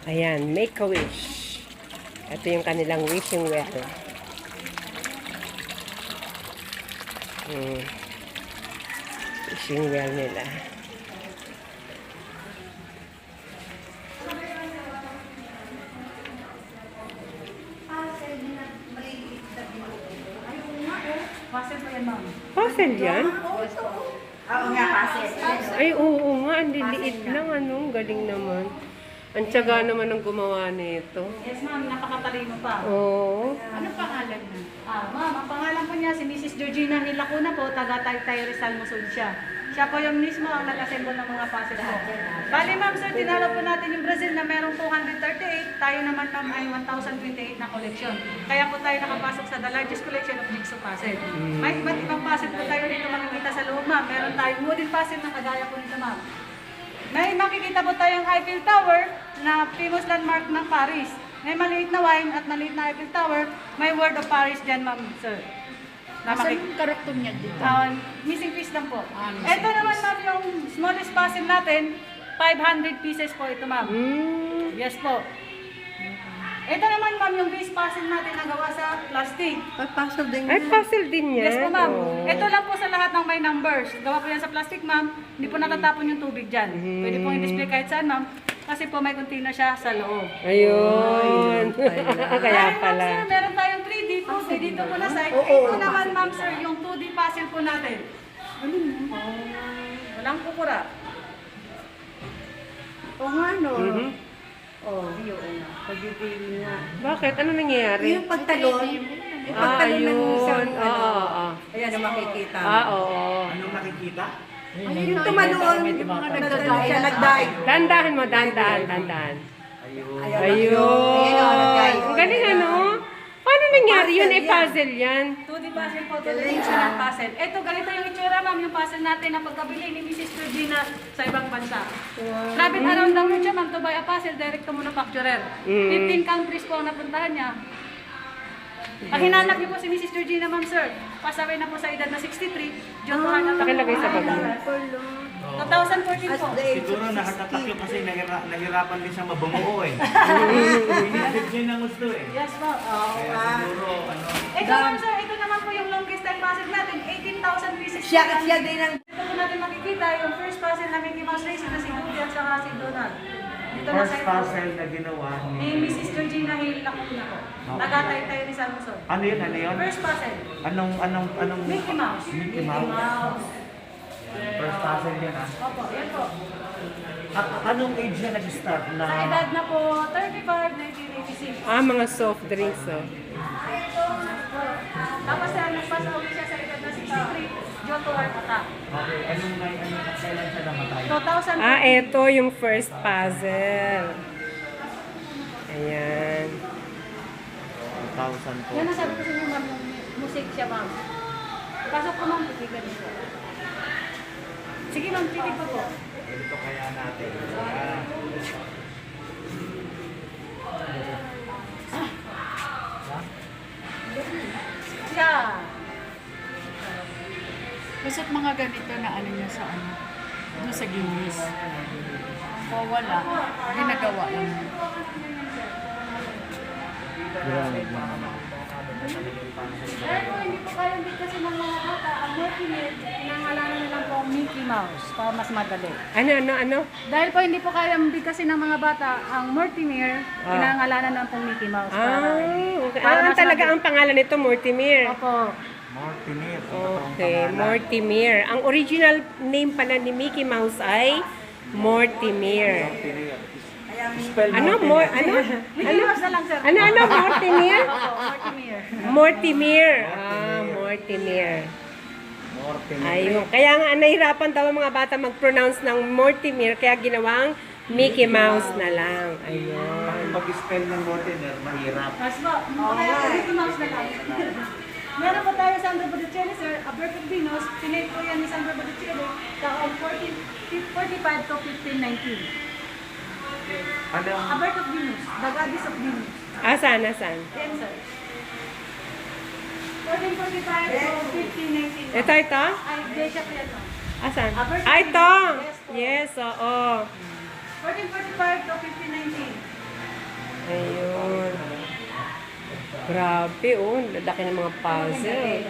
Ayan, Make-A-Wish. Ito yung kanilang wishing well. Wishing well nila. Puzzle po yan, ma'am. Puzzle yan? Oo nga, puzzle. Ay, oo nga. Ang liliit lang. Ang galing naman. Ang tiyaga naman ng gumawa nito. Yes, ma'am. Napakatalino pa. Oo. Ano pangalan na? Ma'am, ang pangalan po niya, si Mrs. Georgina Hilacuna po, taga Taytay Rizal, Luzon siya. Siya po yung mismo ang nag-assemble ng mga puzzle po. Bali, ma'am, sir, tinalo po natin yung Brazil na merong 238. Tayo naman, ma'am, ay 1,028 na collection. Kaya po tayo nakapasok sa the largest collection of jigsaw puzzle. May iba't ibang puzzle po tayo dito makikita sa loob, ma'am. Meron tayong wooden puzzle na kagaya po nito, ma'am. May makikita po tayong Eiffel Tower na famous landmark ng Paris. May maliit na wine at maliit na Eiffel Tower. May Word of Paris dyan, ma'am, sir. Asan yung karakter niya dito? Missing piece lang po. Missing Ito naman, ma'am, yung smallest puzzle natin. 500 pieces po ito, ma'am. Yes po. Ito naman, ma'am, yung base puzzle natin na gawa sa plastic. Puzzle din Ay, puzzle din yan. Yes po, ma'am. Oo. Ito lang po sa lahat ng may numbers. Gawa po yan sa plastic, ma'am. Hindi po natatapon yung tubig dyan. Pwede pong i-display kahit saan, ma'am. Kasi po may container siya sa loob. Ayun. Kaya Ay, pala. ma'am, sir, meron tayong 3D po. Dito po na side. Ito naman, ma'am, sir, yung 2D puzzle po natin. Walang kukura. O nga, no? Pagpipili na. Bakit? Ano nangyayari? Yung pagtalon. Yung pagtalon ng isang, ayan ang makikita. Oo. Anong nakikita? Yung tumalon, siya nag-dive. Dandahan mo, dandahan. Ayun. Ayun. Ang galing ano? Paano nangyari yun? Ay, puzzle yan. 2D puzzle po, 2D dimensional puzzle. Ito, ganito yung itsura, ma'am, yung puzzle natin na pagkabili ni Mrs. Georgina sa ibang bansa. Travel around the world siya, ma'am, to buy a puzzle direct to manufacturer. 15 countries po ang napuntahan niya. Pag hinanap niyo po si Mrs. Georgina, ma'am, sir, pasaway na po sa edad na 63, John Tuhan na Pakilagay sa bag mo. 2014 po. Siguro nakatatak yun kasi nahirapan din siya mabumuo eh. Hinihintid niya ng gusto eh. Yes po. Kaya siguro, ano, Ito, ma'am, sir, ito naman po yung longest time puzzle natin, 18,000 pieces. Siya din ang Ito po natin makikita yung first puzzle na Mickey Mouse Racing na si Goofy at saka si Donald. Dito na first sa puzzle na ginawa ni Mrs. Georgina Hill Lacuna po. Taga-Taytay Rizal, Luzon. Ano yun? Ano yun? First puzzle, Anong Mickey Mouse. Mickey Mouse. First puzzle yan ah. Opo, yan po. Anong age na nag-start na? Sa edad na po, 35, 1986. Mga soft drinks, oh. Tapos nagpas ulit siya sa edad na 63, John Tuhan Attack. Okay, kailan siya namatay? 2000. Ito yung first puzzle. Ayan. 2000 po. Yan ang sabi ko sa inyo, ma'am, yung music siya, ma'am. Pasok ko, ma'am, hindi ganito. Sige, ma'am, titig po po. Ito kaya natin. Siya. basta't mga ganito na ano niya sa ano, doon sa Guinness. O wala, ginagawa lang. Dahil po, hindi po kayang bigkasin ng mga bata. Ang Mortimer, pinangalanan nilang po ang Mickey Mouse para mas madali. Ano? Dahil po hindi po kayang bigkasin ng mga bata, ang Mortimer, pinangalanan ng pong Mickey Mouse. Okay. Para mas Talaga madali. ang pangalan nito, Mortimer. Opo. Mortimer. Okay, Mortimer. Ang original name pala ni Mickey Mouse ay Mortimer. Spell Ano? Mickey Mouse na lang, sir. Ano? Mortimer? Opo, Mortimer. Mortimer. Mortimer. Mortimer. Ayun. Kaya nga nahirapan daw ang mga bata mag-pronounce ng Mortimer, kaya ginawang Mickey Mouse na lang. Ayun. Pag-spell ng Mortimer, mahirap. Mas po, kaya Mickey Mouse na lang. Meron po tayo Sandro Botticelli, sir. A Birth of Venus. Pinate po yan ni Sandro Botticelli. Taong 45 to 1519. Anong A Birth of Venus. The Goddess of Venus. Saan? Yan, sir. 1445 to 1519. Ito? Ay, Deja po yan, ma'am. Asan? A Birth of Ito! Venus. Yes, oo. 1445 to 1519. Ayun. Grabe, oh. Lalaki ng mga puzzle.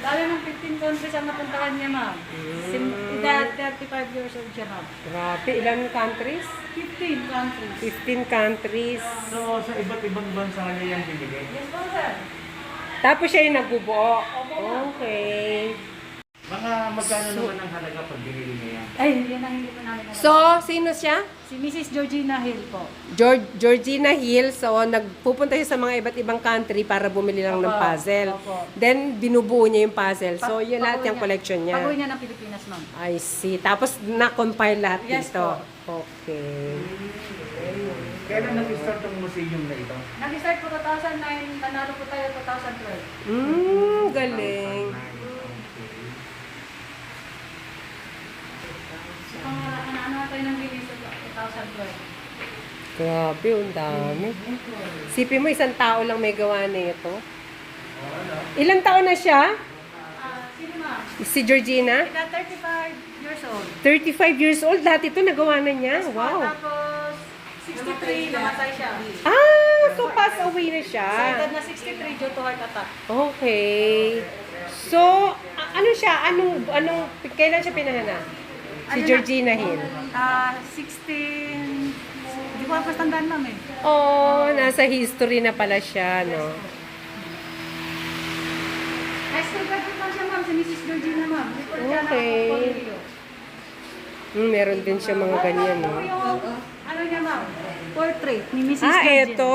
Lalo ng 15 countries ang napuntahan niya, ma'am. Edad 35 years old siya, ma'am. Grabe, ilang countries? 15 countries. 15 countries. So, sa iba't ibang bansa niya yan binigay. Yes po, sir. Tapos siya yung nagbubuo. Okay. Mga magkano naman ang halaga pag binili niya yan? Ay, yun ang hindi po namin alam. So, sino siya? Si Mrs. Georgina Hill po. Georgina Hill. So, nagpupunta siya sa mga iba't ibang country para bumili lang ng Opo, puzzle. opo. Then, binubuo niya yung puzzle. So, yun lahat yung collection niya. Pag-uwi niya ng Pilipinas, ma'am. I see. Tapos, na-compile lahat Yes dito. po. Okay. Kailan nag-start ang museum na ito? Nag-start po 2009, nanalo po tayo 2012. Galing. Ano tayo ng Guinness sa 2012. Grabe, ang dami. Sipin mo, isang tao lang may gawa na ito. Ilang taon na siya? Sino, ma'am? Si Georgina? Ika 35 years old. 35 years old. Lahat ito nagawa na niya. Yes po, Wow. Tapos, 63, namatay siya. So pass away na siya. Sa edad na 63 due to heart attack. Okay. So, ano siya? Anong, kailan siya pinanganak? Si Ano na? Georgina Hill. 16, hindi ko pa tandaan, ma'am eh. Oh, nasa history na pala siya, no? High school graduate lang siya, ma'am, si Mrs. Georgina, ma'am. Report siya ng Okay. portfolio. Meron din siya mga ganyan, no? Ito yung, ano niya, ma'am, portrait ni Mrs. Georgina. Eto.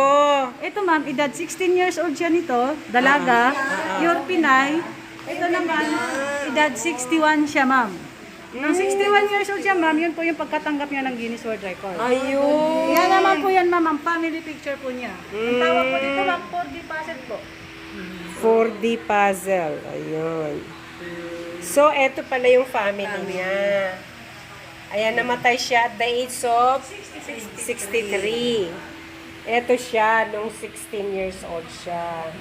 Ito, ma'am, edad 16 years old siya nito, dalaga, pure Pinay. Ito naman, edad 61 siya, ma'am. Nung 61 years old siya, ma'am, yun po yung pagkatanggap niya ng Guinness World Record. Ayun. Yan naman po yan, ma'am, ang family picture po niya. Ang tawag po dito, ma'am, 4D puzzle po. 4D puzzle. Ayun. So, eto pala yung family niya. Ayan, namatay siya at the age of 63. Eto siya, nung 16 years old siya.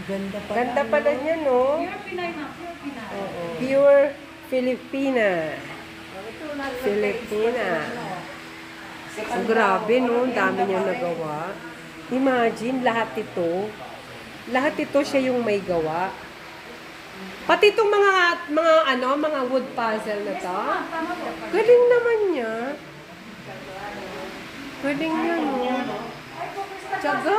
Ganda pala niya, no? Pure Pinay, ma'am, pure Pinay. Pure Filipina. Filipina. Ang grabe, no? Ang dami niya nagawa. Imagine, lahat ito siya yung may gawa. Pati itong mga wood puzzle na to. Galing naman niya. Galing niya, no? Tiyaga.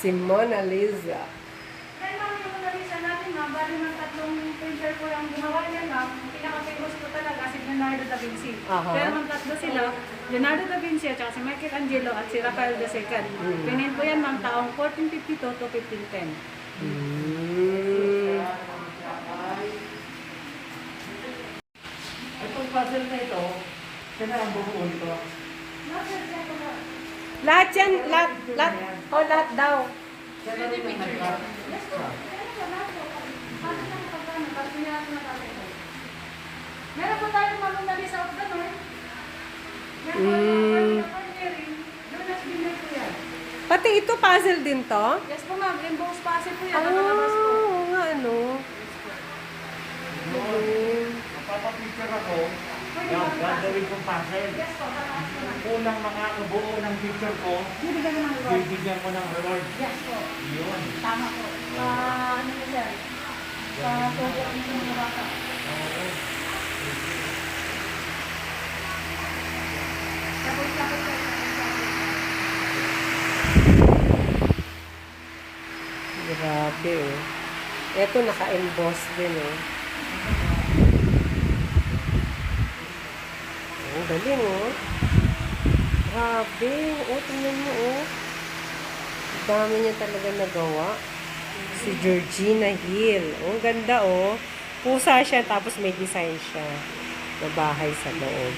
Si Mona Lisa. Kaya ma'am, yung Mona Lisa natin, ma'am, bali ng tatlong printer po yung gumawa niya, ma'am. Ang pinaka-famous po talaga si Leonardo da Vinci. Aha. Pero ma'am, tatlo sila, Leonardo da Vinci at saka si Michelangelo at si Raphael II. Pinin po yan, ma'am, taong 1452 to 1510. Itong puzzle na ito, saan ang bubuo nito? Lahat yan, lahat daw. Meron po tayong Mona Lisa of Ganon. Meron po tayong Jonas Binay po yan. Pati ito puzzle din to? Yes po ma'am, Rainbow's Puzzle po yan. Nakalabas po. Oo nga, ano? Magpapapicture ako, gagawin kong puzzle. Yes po, Unang mga buo ng picture ko, bibigyan mo ng reward. bibigyan ko ng reward. Yes po. Yun. Tama po. Ano po sir? Sa program ng mga bata. Tapos tapos sir. Grabe, oh. Ito, naka-emboss din, oh. Ang galing, oh. Grabe. Oh, tingnan mo, oh. Ang dami niya talaga nagawa. Si Georgina Hill. Oh, ang ganda, oh. Pusa siya, tapos may design siya na bahay sa loob.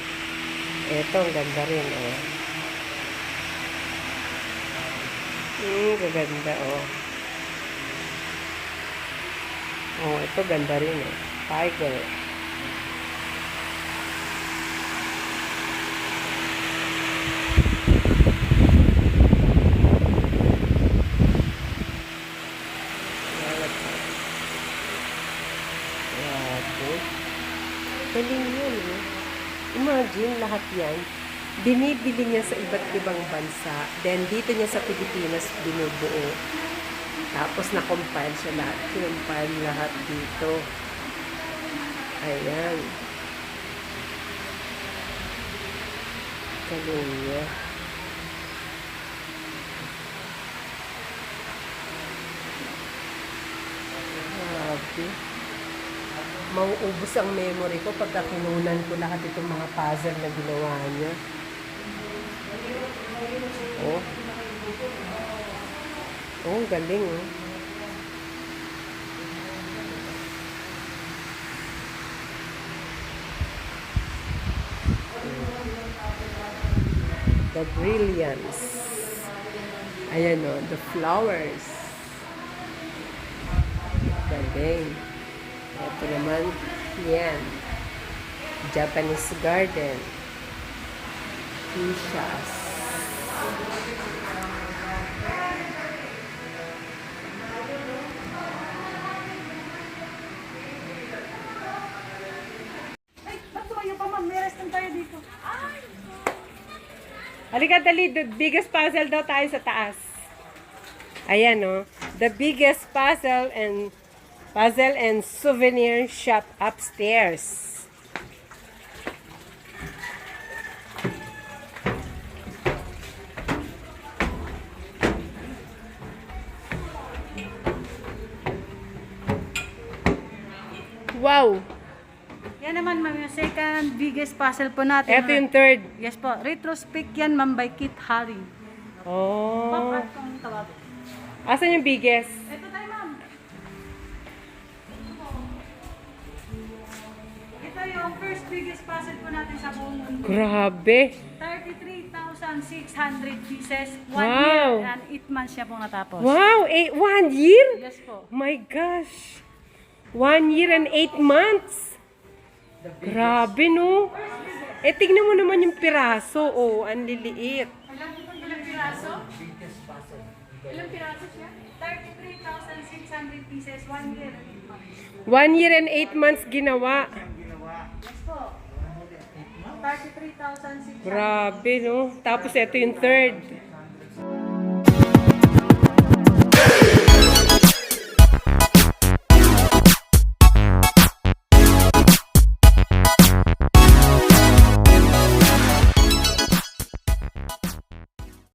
Ito, ang ganda rin, oh. Gaganda, oh. Oh, ito ganda rin, oh. Tiger. yan, binibili niya sa iba't ibang bansa. Then, dito niya sa Pilipinas binubuo. Tapos, na-compile siya lahat. Kinompile lahat dito. Ayan. Galing niya. Grabe. Mauubos ang memory ko pagka kinunan ko lahat itong mga puzzle na ginawa niya. Oh. Oh, galing oh. The brilliance. Ayan o, the flowers. Galing. Ito naman, yan. Japanese garden. Fuchsias. Ay, ba't tumayo pa ma'am? May rest tayo dito. Ay! Halika, dali. The biggest puzzle daw tayo sa taas. Ayan, oh. The biggest puzzle and souvenir shop upstairs. Wow! Yan naman ma'am, yung second biggest puzzle po natin. Ito yung third. Yes po, retrospect yan ma'am by Kit Haring. Oh. Pop art kong tawag. Asan yung biggest? Ito tayo ma'am. Ito yung first biggest puzzle po natin sa buong mundo. Grabe. 33,600 pieces. 1 Wow. year and 8 months siya pong natapos. Wow! 1 year? Yes po. My gosh! 1 year and 8 months! Grabe, no? Eh, tignan mo naman yung piraso. Oh, ang liliit. Ilang piraso? Ilang piraso siya? 33,600 pieces. 1 year and 8 months. 1 year and 8 months ginawa. Yes po. 33,600. Grabe, no? Tapos ito yung third.